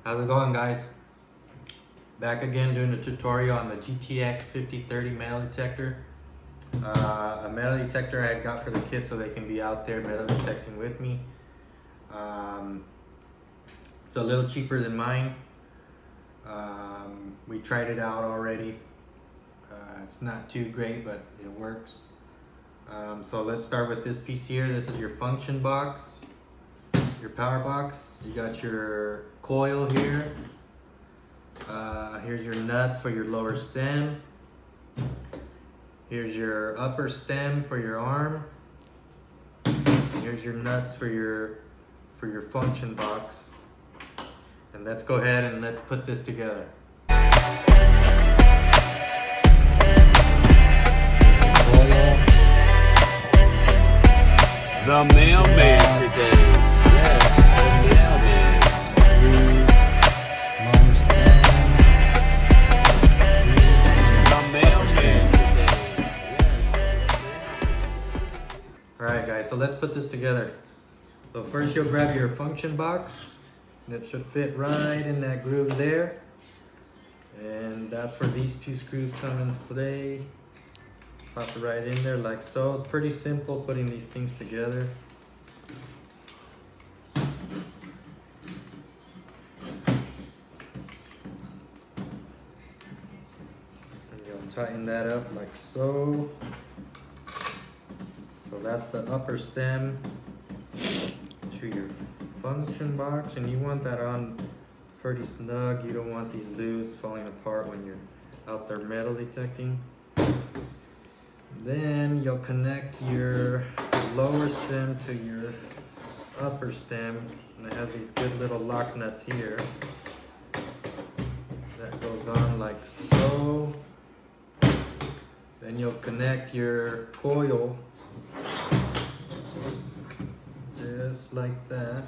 How's it going, guys? Back again doing a tutorial on the GTX 5030 metal detector. A metal detector I had got for the kids so they can be out there metal detecting with me. It's a little cheaper than mine. We tried it out already. It's not too great, but it works. So let's start with this piece here. This is your function box, your power box. You got your coil here. Here's your nuts for your lower stem. Here's your upper stem for your arm. Here's your nuts for your function box. And let's go ahead and let's put this together. The mailman today. Alright guys, so let's put this together. So first you'll grab your function box, and it should fit right in that groove there. And that's where these two screws come into play. Pop it right in there like so. It's pretty simple putting these things together. And you'll tighten that up like so. So that's the upper stem to your function box, and you want that on pretty snug. You don't want these loose falling apart when you're out there metal detecting. Then you'll connect your lower stem to your upper stem, and it has these good little lock nuts here. That goes on like so. Then you'll connect your coil just like that.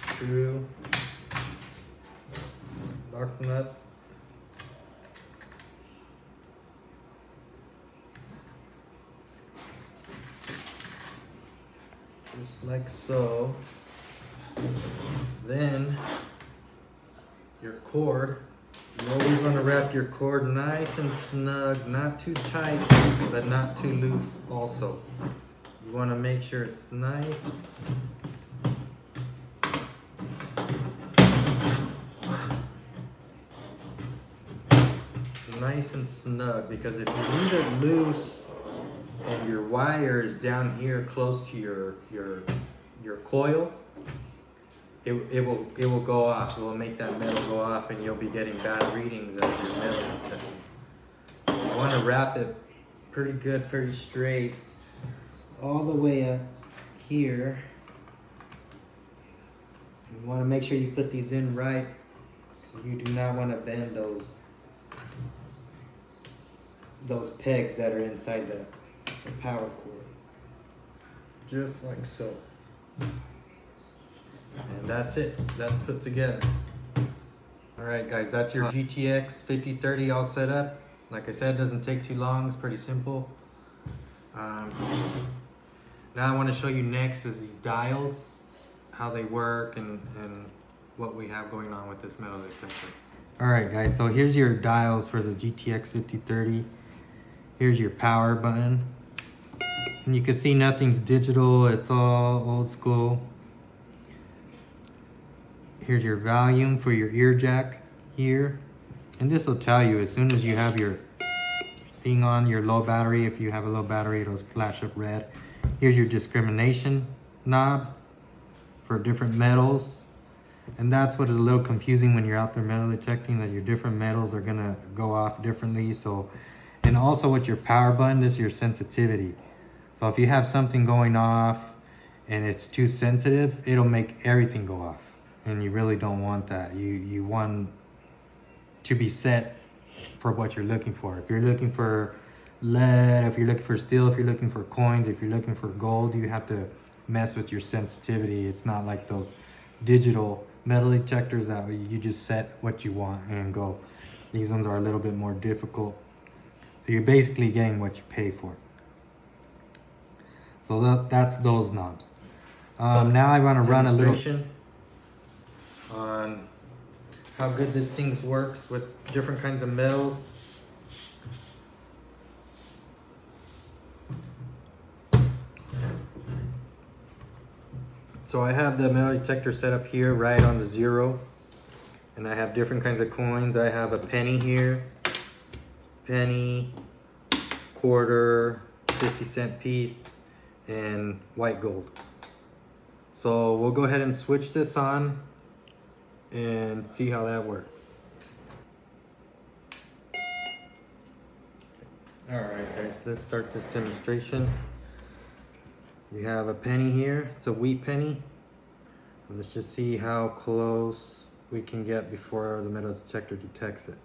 Screw, lock nut. Just like so. Then your cord, you always want to wrap your cord nice and snug, not too tight, but not too loose also. You want to make sure it's nice. Nice and snug, because if you leave it loose and your wire is down here close to your coil, it will go off. It will make that metal go off, and you'll be getting bad readings as your metal detecting. You want to wrap it pretty good, pretty straight, all the way up here. You want to make sure you put these in right. You do not want to bend those pegs that are inside the power cord. Just like so. And that's it. That's put together. Alright guys, that's your GTX 5030 all set up. Like I said, it doesn't take too long. It's pretty simple. Now I want to show you next is these dials, how they work, and what we have going on with this metal detector. Alright guys, so here's your dials for the GTX 5030. Here's your power button. And you can see nothing's digital, it's all old school. Here's your volume for your ear jack here. And this will tell you as soon as you have your thing on, your low battery. If you have a low battery, it'll flash up red. Here's your discrimination knob for different metals. And that's what is a little confusing when you're out there metal detecting, that your different metals are gonna go off differently. So, and also with your power button, this is your sensitivity. So if you have something going off and it's too sensitive, it'll make everything go off. And you really don't want that. You want to be set for what you're looking for. If you're looking for lead, if you're looking for steel, if you're looking for coins, if you're looking for gold, you have to mess with your sensitivity. It's not like those digital metal detectors that you just set what you want and go. These ones are a little bit more difficult. So you're basically getting what you pay for. So that's those knobs. Now I want to run a demonstration on how good this thing works with different kinds of metals. So I have the metal detector set up here right on the 0. And I have different kinds of coins. I have a penny here, penny, quarter, 50-cent piece, and white gold. So we'll go ahead and switch this on and see how that works. Alright guys, let's start this demonstration. You have a penny here, it's a wheat penny. Let's just see how close we can get before the metal detector detects it.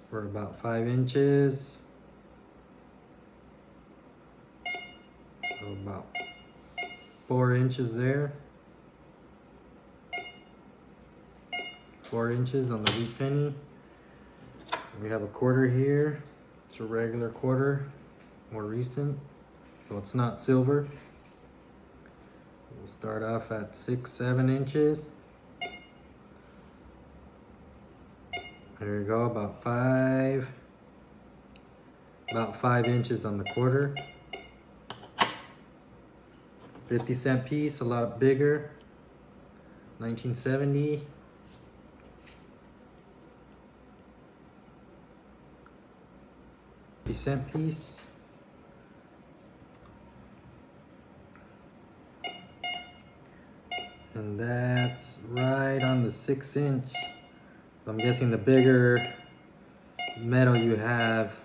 We're about 5 inches. So about 4 inches there. 4 inches on the wheat penny. We have a quarter here. It's a regular quarter, more recent, so it's not silver. We'll start off at 6-7 inches. There you go, about 5 inches on the quarter. 50-cent piece, a lot bigger. 1970. Cent piece. And that's right on the 6 inch. I'm guessing the bigger metal you have,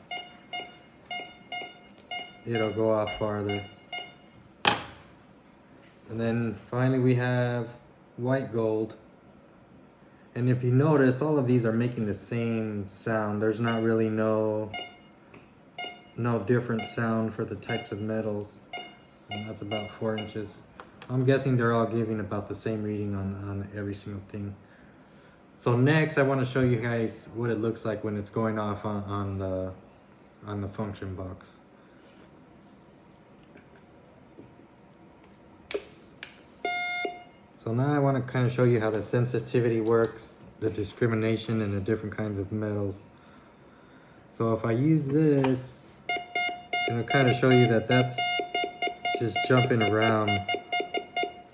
it'll go off farther. And then finally we have white gold. And if you notice, all of these are making the same sound. There's not really no different sound for the types of metals. And that's about 4 inches. I'm guessing they're all giving about the same reading on every single thing. So next I want to show you guys what it looks like when it's going off on the function box. So now I want to kind of show you how the sensitivity works, the discrimination, and the different kinds of metals. So if I use this, it'll kind of show you that that's just jumping around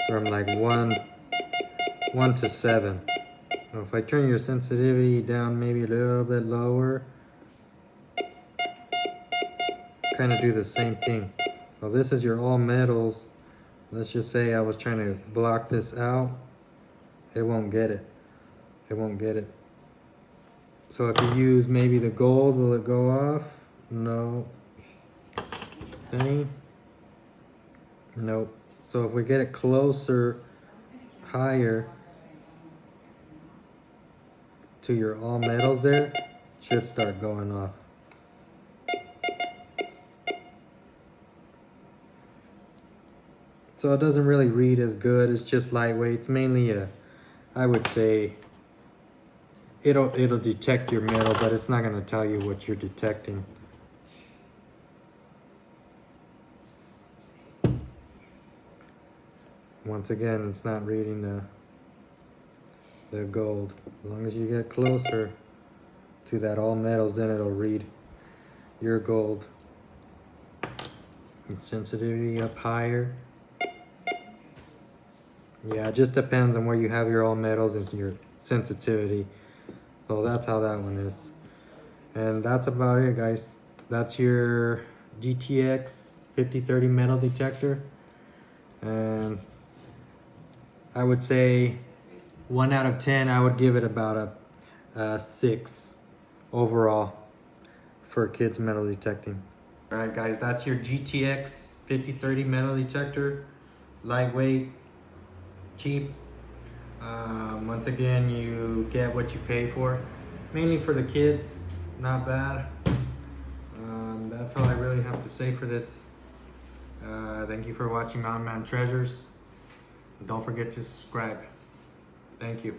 from like 1 to 7. Now if I turn your sensitivity down maybe a little bit lower, kind of do the same thing. So this is your all metals. Let's just say I was trying to block this out. It won't get it. It won't get it. So if you use maybe the gold, will it go off? No. Penny? Nope. So if we get it closer, higher to your all metals there, it should start going off. So it doesn't really read as good. It's just lightweight. It's mainly I would say it'll detect your metal, but it's not going to tell you what you're detecting. Once again, it's not reading the gold. As long as you get closer to that all metals, then it'll read your gold. And sensitivity up higher. Yeah, it just depends on where you have your all metals and your sensitivity. So that's how that one is. And that's about it, guys. That's your GTX 5030 metal detector. And I would say 1 out of 10, I would give it about a 6 overall for kids metal detecting. All right, guys, that's your GTX 5030 metal detector. Lightweight, cheap. Once again, you get what you pay for. Mainly for the kids, not bad. That's all I really have to say for this. Thank you for watching Mountain Man Treasures. Don't forget to subscribe. Thank you.